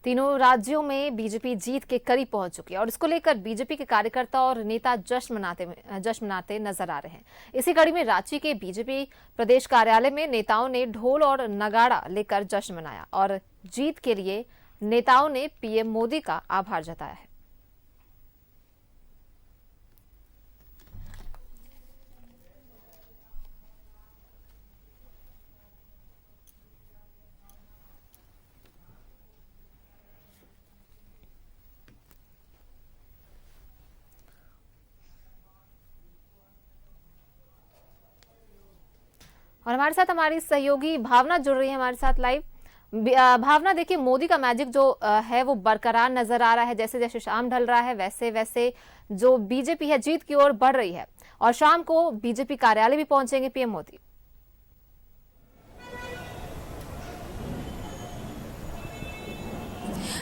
तीनों राज्यों में बीजेपी जीत के करीब पहुंच चुकी है और इसको लेकर बीजेपी के कार्यकर्ता और नेता जश्न मनाते नजर आ रहे हैं। इसी कड़ी में रांची के बीजेपी प्रदेश कार्यालय में नेताओं ने ढोल और नगाड़ा लेकर जश्न मनाया और जीत के लिए नेताओं ने पीएम मोदी का आभार जताया है। और हमारे साथ हमारी सहयोगी भावना जुड़ रही है हमारे साथ लाइव। भावना, देखिए मोदी का मैजिक जो है वो बरकरार नजर आ रहा है। जैसे जैसे शाम ढल रहा है वैसे वैसे जो बीजेपी है जीत की ओर बढ़ रही है और शाम को बीजेपी कार्यालय भी पहुंचेंगे पीएम मोदी।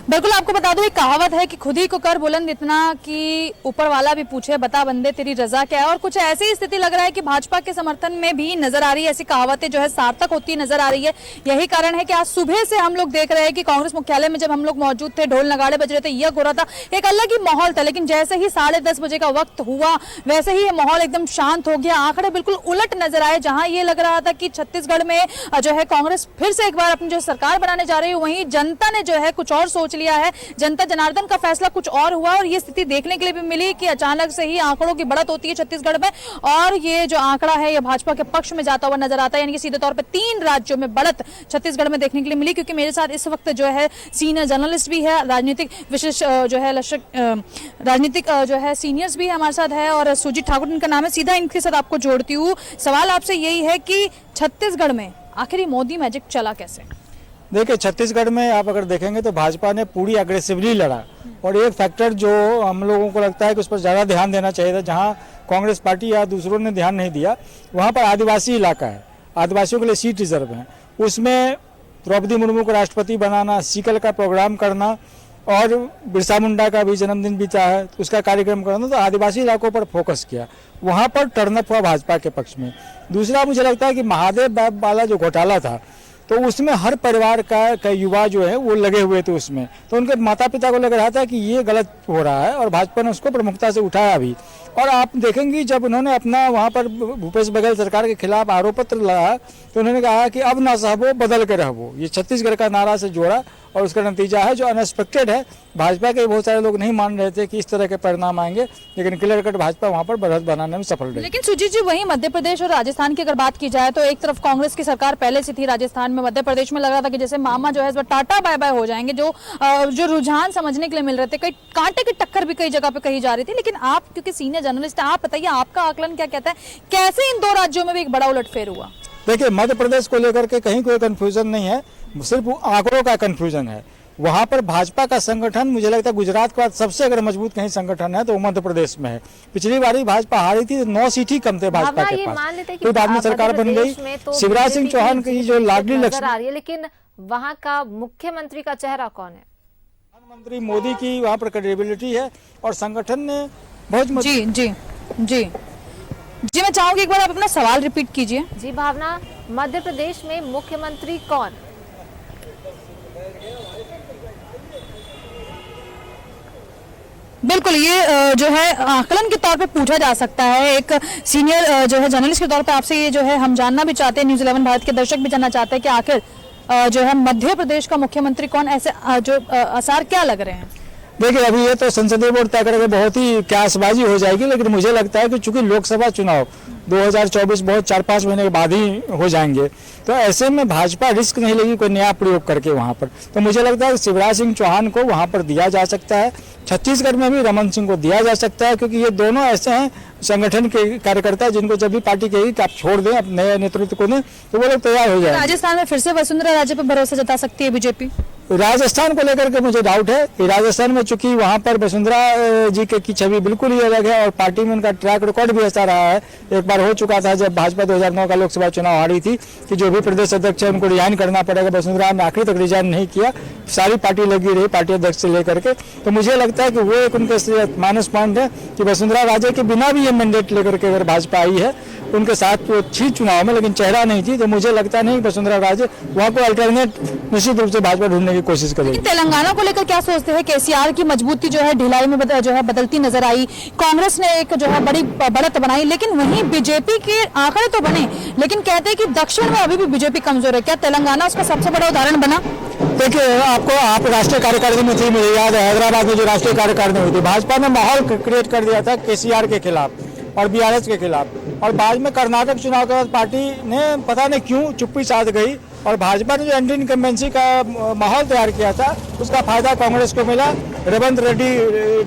बिल्कुल, आपको बता दूं एक कहावत है कि खुद ही को कर बुलंद इतना कि ऊपर वाला भी पूछे बता बंदे तेरी रजा क्या है। और कुछ ऐसी स्थिति लग रहा है कि भाजपा के समर्थन में भी नजर आ रही है। ऐसी कहावतें जो है सार्थक होती नजर आ रही है। यही कारण है कि आज सुबह से हम लोग देख रहे हैं कि कांग्रेस मुख्यालय में जब हम लोग मौजूद थे, ढोल नगाड़े बज रहे थे, यज्ञ हो रहा था, एक अलग ही माहौल था। लेकिन जैसे ही 10:30 बजे का वक्त हुआ वैसे ही माहौल एकदम शांत हो गया। आंकड़े बिल्कुल उलट नजर आए। जहां ये लग रहा था कि छत्तीसगढ़ में जो है कांग्रेस फिर से एक बार अपनी जो सरकार बनाने जा रही है, वहीं जनता ने जो है कुछ और सोच लिया है। जनता जनार्दन का फैसला कुछ और हुआ और ये स्थिति देखने के लिए भी मिली कि अचानक से ही आंकड़ों की बढ़त होती है छत्तीसगढ़ में और ये जो आंकड़ा है ये भाजपा के पक्ष में जाता हुआ नजर आता है। यानी कि सीधे तौर पे 3 राज्यों में बढ़त छत्तीसगढ़ में देखने के लिए मिली। क्योंकि मेरे साथ इस वक्त जो है सीनियर जर्नलिस्ट भी है, राजनीतिक विशेष जो है राजनीतिक जो है सीनियर्स भी हमारे साथ है और सुजीत ठाकुर इनका नाम है। सीधा इनके साथ आपको जोड़ती हूँ। सवाल आपसे यही है कि छत्तीसगढ़ में आखिर मोदी मैजिक चला कैसे? देखिए, छत्तीसगढ़ में आप अगर देखेंगे तो भाजपा ने पूरी अग्रेसिवली लड़ा और एक फैक्टर जो हम लोगों को लगता है कि उस पर ज़्यादा ध्यान देना चाहिए था, जहां कांग्रेस पार्टी या दूसरों ने ध्यान नहीं दिया, वहां पर आदिवासी इलाका है, आदिवासियों के लिए सीट रिजर्व है। उसमें द्रौपदी मुर्मू को राष्ट्रपति बनाना, सीकल का प्रोग्राम करना और बिरसा मुंडा का भी जन्मदिन बीता है तो उसका कार्यक्रम करना, तो आदिवासी इलाकों पर फोकस किया, वहाँ पर टर्नअप हुआ भाजपा के पक्ष में। दूसरा मुझे लगता है कि महादेव वाला जो घोटाला था तो उसमें हर परिवार का युवा जो है वो लगे हुए थे उसमें, तो उनके माता पिता को लग रहा था कि ये गलत हो रहा है और भाजपा ने उसको प्रमुखता से उठाया भी। और आप देखेंगे जब उन्होंने अपना वहाँ पर भूपेश बघेल सरकार के खिलाफ आरोप पत्र लगाया तो उन्होंने कहा कि अब ना सहबो बदल के रहबो, ये छत्तीसगढ़ का नारा से जोड़ा और उसका नतीजा है जो अनएक्सपेक्टेड है। भाजपा के बहुत सारे लोग नहीं मान रहे थे कि इस तरह के परिणाम आएंगे, लेकिन क्लियर कट भाजपा वहाँ पर बढ़त बनाने में सफल रही। लेकिन सुजीत जी, वहीं मध्य प्रदेश और राजस्थान की अगर बात की जाए तो एक तरफ कांग्रेस की सरकार पहले से थी राजस्थान में, मध्य प्रदेश में लग रहा था कि जैसे मामा जो है टाटा बाय बाय हो जाएंगे। जो रुझान समझने के लिए मिल रहे थे, कई कांटे की टक्कर भी कई जगह पे कही जा रही थी। लेकिन आप क्योंकि सीनियर जर्नलिस्ट हैं, आप बताइए आपका आकलन क्या कहता है, कैसे इन 2 राज्यों में भी एक बड़ा उलटफेर हुआ? देखिए, मध्य प्रदेश को लेकर के कहीं कोई कंफ्यूजन नहीं है, सिर्फ आंकड़ों का कंफ्यूजन है। वहां पर भाजपा का संगठन मुझे लगता है गुजरात के बाद सबसे अगर मजबूत कहीं संगठन है तो मध्य प्रदेश में है। पिछली बारी भाजपा हारी थी, 9 सीट ही कम थे भाजपा के पास, तो बाद में सरकार बन गई। शिवराज सिंह चौहान की जो लाडली लक्ष्मी, लेकिन वहाँ का मुख्यमंत्री का चेहरा कौन है? प्रधानमंत्री मोदी की वहाँ पर क्रेडिबिलिटी है और संगठन ने बहुत जी जी जी जी मैं चाहूंगी एक बार आप अपना सवाल रिपीट कीजिए। जी भावना, मध्य प्रदेश में मुख्यमंत्री कौन? बिल्कुल, ये जो है आकलन के तौर पे पूछा जा सकता है। एक सीनियर जो है जर्नलिस्ट के तौर पे आपसे ये जो है हम जानना भी चाहते हैं, न्यूज़ 11 भारत के दर्शक भी जानना चाहते हैं कि आखिर जो है मध्य प्रदेश का मुख्यमंत्री कौन, ऐसे जो आसार क्या लग रहे हैं? देखिए, अभी ये तो संसदीय बोर्ड तय करके बहुत ही क्यासबाजी हो जाएगी, लेकिन मुझे लगता है कि चूंकि लोकसभा चुनाव 2024 बहुत 4-5 महीने के बाद ही हो जाएंगे, तो ऐसे में भाजपा रिस्क नहीं लेगी कोई नया प्रयोग करके वहां पर। तो मुझे लगता है कि शिवराज सिंह चौहान को वहां पर दिया जा सकता है, छत्तीसगढ़ में भी रमन सिंह को दिया जा सकता है, क्योंकि ये दोनों ऐसे हैं संगठन के कार्यकर्ता जिनको जब भी पार्टी कहेगी कि आप छोड़ दें अपने नए नेतृत्व को दें तो वो लोग तैयार हो जाए। राजस्थान में फिर से वसुंधरा राजे पर भरोसा जता सकती है बीजेपी? राजस्थान को लेकर के मुझे डाउट है कि राजस्थान में चूंकि वहां पर वसुंधरा जी की छवि बिल्कुल ही अलग है और पार्टी में उनका ट्रैक रिकॉर्ड भी ऐसा रहा है। एक बार हो चुका था जब भाजपा 2009 का लोकसभा चुनाव हारी थी कि जो भी प्रदेश अध्यक्ष है उनको रिजाइन करना पड़ेगा। वसुंधरा ने आखिरी तक रिजाइन नहीं किया, सारी पार्टी लगी रही पार्टी अध्यक्ष से लेकर के। तो मुझे लगता है कि वो एक उनके माइनस पॉइंट है कि वसुंधरा राजे के बिना भी के मैंडेट लेकर के अगर भाजपा आई है, उनके साथ वो थी चुनाव में, लेकिन चेहरा नहीं थी, तो मुझे लगता नहीं वसुंधरा राजे वहाँ को अल्टरनेट निश्चित रूप से भाजपा ढूंढने की कोशिश करेगी। तेलंगाना को लेकर क्या सोचते हैं? केसीआर की मजबूती जो है ढिलाई में जो है बदलती नजर आई, कांग्रेस ने एक जो है बड़ी बढ़त बनाई, लेकिन वहीं बीजेपी के आंकड़े तो बने, लेकिन कहते हैं कि दक्षिण में अभी भी बीजेपी कमजोर है। क्या तेलंगाना उसका सबसे बड़ा उदाहरण बना? देखिए, आप राष्ट्रीय कार्यकारिणी में थी, मुझे याद है हैदराबाद में जो राष्ट्रीय कार्यकारिणी हुई थी, भाजपा ने माहौल क्रिएट कर दिया था केसीआर के खिलाफ और बीआरएस के खिलाफ, और बाद में कर्नाटक चुनाव के बाद पार्टी ने पता नहीं क्यों चुप्पी साध गई, और भाजपा ने जो एंटी इनकम्बेंसी का माहौल तैयार किया था उसका फायदा कांग्रेस को मिला। रेवंत रेड्डी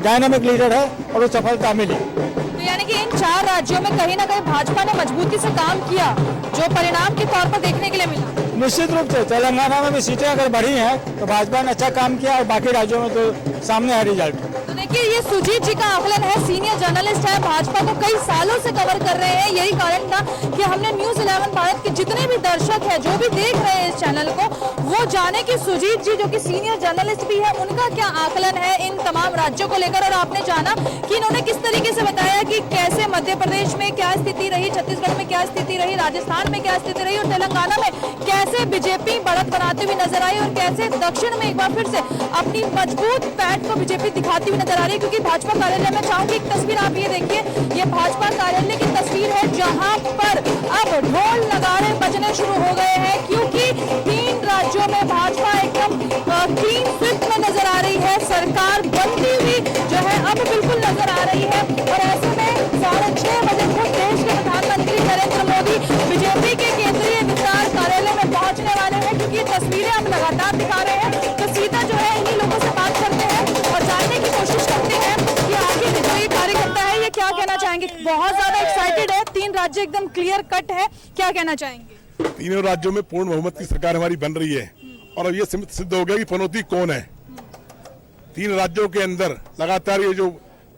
डायनामिक लीडर है और वो सफलता मिली। तो यानी कि इन 4 राज्यों में कहीं ना कहीं भाजपा ने मजबूती से काम किया, जो परिणाम के तौर पर देखने के लिए मिला। निश्चित रूप से तेलंगाना में भी सीटें अगर बढ़ी हैं तो भाजपा ने अच्छा काम किया, और बाकी राज्यों में तो सामने है रिजल्ट। तो देखिए, ये सुजीत जी का आकलन है, सीनियर जर्नलिस्ट है, भाजपा को कई सालों से कवर कर रहे हैं। यही कारण था कि हमने न्यूज 11 भारत के जितने भी दर्शक हैं, जो भी देख रहे हैं इस चैनल को, वो जाने कि सुजीत जी जो कि सीनियर जर्नलिस्ट भी है, उनका क्या आकलन है इन तमाम राज्यों को लेकर। और आपने जाना कि इन्होंने किस तरीके से बताया कि कैसे मध्य प्रदेश में क्या स्थिति रही, छत्तीसगढ़ में क्या स्थिति रही, राजस्थान में क्या स्थिति रही, और तेलंगाना में कैसे बीजेपी बढ़त बनाती हुई नजर आई, और कैसे दक्षिण में एक बार फिर से अपनी मजबूत पैठ को बीजेपी दिखाती हुई नजर आ रही है। क्योंकि भाजपा कार्यालय में चाहूंगी एक तस्वीर आप ये देखिए, ये भाजपा कार्यालय की तस्वीर है, जहां पर अब ढोल नगाड़े बजने शुरू हो गए हैं, क्योंकि 3 राज्यों में भाजपा एकदम क्लीन स्वीप में नजर आ रही है, सरकार बनती हुई जो है अब बिल्कुल नजर आ रही है। और ऐसे में 6:30 बजे खुद देश के प्रधानमंत्री नरेंद्र मोदी बीजेपी के केंद्रीय विचार कार्यालय में पहुंचने वाले हैं, क्योंकि ये तस्वीरें हम लगातार दिखा रहे हैं। तो सीधा जो है इन्हीं लोगों से बात करते हैं और जानने की कोशिश करते हैं कि आगे जो ये कार्यकर्ता है ये क्या कहना चाहेंगे। बहुत ज्यादा एक्साइटेड है, 3 राज्य एकदम क्लियर कट है, क्या कहना चाहेंगे? तीनों राज्यों में पूर्ण बहुमत की सरकार हमारी बन रही है, और अब ये सिद्ध हो गया कि पनौती कौन है। 3 राज्यों के अंदर लगातार ये जो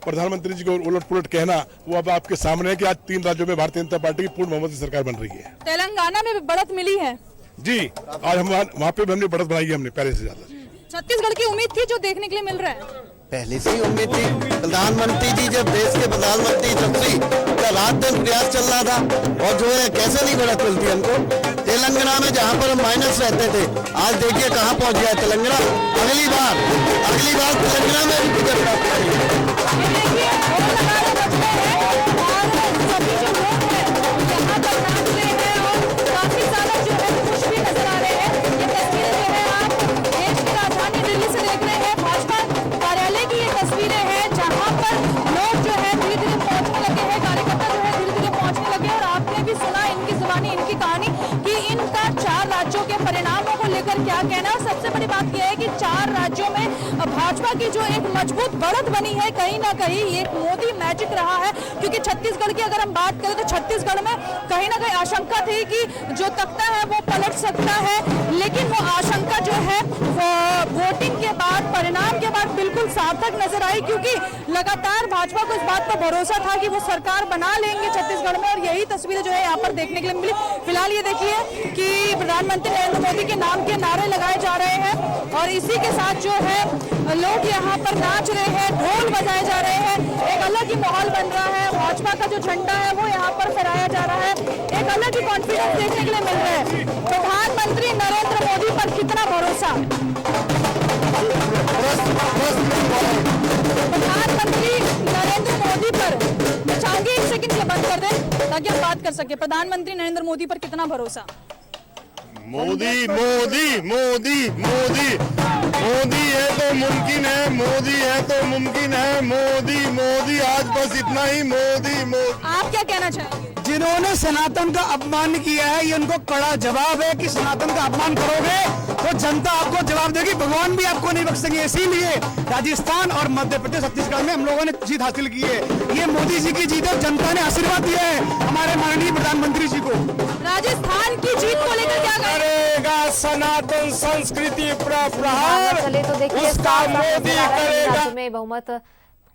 प्रधानमंत्री जी को उलट पुलट कहना, वो अब आपके सामने है कि आज 3 राज्यों में भारतीय जनता पार्टी की पूर्ण बहुमत की सरकार बन रही है। तेलंगाना में भी बढ़त मिली है जी, आज हम वहाँ पे भी हमने बढ़त बनाई है, हमने पहले से ज्यादा। छत्तीसगढ़ की उम्मीद थी जो देखने के लिए मिल रहा है, पहले से ही उम्मीद थी। प्रधानमंत्री जी जब देश के प्रधानमंत्री जब से का रात दिन प्रयास चल रहा था, और जो है कैसे नहीं बढ़त मिलती हमको। तेलंगाना में जहाँ पर हम माइनस रहते थे, आज देखिए कहाँ पहुँच गया तेलंगाना। अगली बार तेलंगाना में भी टिकट प्राप्त करेंगे। क्या कहना है। सबसे बड़ी बात यह है कि 4 राज्यों में भाजपा की जो एक मजबूत बढ़त बनी है, कहीं ना कहीं ये एक मोदी मैजिक रहा है। क्योंकि छत्तीसगढ़ की अगर हम बात करें तो छत्तीसगढ़ में कहीं ना कहीं आशंका थी कि जो तख्ता है वो पलट सकता है, लेकिन वो आशंका जो है वो वोटिंग के बाद, परिणाम के बाद बिल्कुल सार्थक नजर आई। क्योंकि लगातार भाजपा को इस बात पर भरोसा था कि वो सरकार बना लेंगे छत्तीसगढ़ में, और यही तस्वीरें जो है यहाँ पर देखने के लिए मिली। फिलहाल ये देखिए कि प्रधानमंत्री नरेंद्र मोदी के नाम के नारे लगाए जा रहे हैं, और इसी के साथ जो है लोग यहाँ पर नाच रहे हैं, ढोल बजाए जा रहे हैं, एक अलग ही माहौल बन रहा है। भाजपा का जो झंडा है वो यहाँ पर फहराया जा रहा है, एक अलग ही कॉन्फिडेंस देखने के लिए मिल रहा है। प्रधानमंत्री नरेंद्र मोदी पर कितना भरोसा? प्रधानमंत्री नरेंद्र मोदी पर, मैं चाहूंगी 1 सेकंड के बंद कर दें ताकि हम बात कर सके। प्रधानमंत्री नरेंद्र मोदी पर कितना भरोसा? मोदी मोदी मोदी मोदी मोदी है तो मुमकिन है, मोदी है तो मुमकिन है, मोदी मोदी, आज बस इतना ही, मोदी मोदी। आप क्या कहना चाहेंगे? जिन्होंने सनातन का अपमान किया है, ये उनको कड़ा जवाब है कि सनातन का अपमान करोगे तो जनता आपको जवाब देगी, भगवान भी आपको नहीं बख्शेंगे। इसीलिए राजस्थान और मध्य प्रदेश, छत्तीसगढ़ में हम लोगों ने जीत हासिल की है। ये मोदी जी की जीत है, जनता ने आशीर्वाद दिया है हमारे माननीय प्रधानमंत्री जी को। राजस्थान की जीत को लेकर क्या करेगा सनातन संस्कृति प्रहार, चले तो देखिए राज्य में बहुमत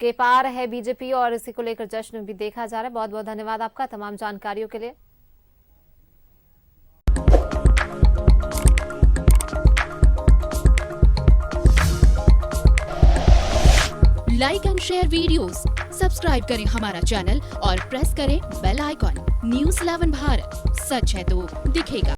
के पार है बीजेपी, और इसी को लेकर जश्न भी देखा जा रहा है। बहुत बहुत धन्यवाद आपका तमाम जानकारियों के लिए। Like and share videos, subscribe करें हमारा चैनल और प्रेस करें बेल आइकॉन। न्यूज़ 11 भारत, सच है तो दिखेगा।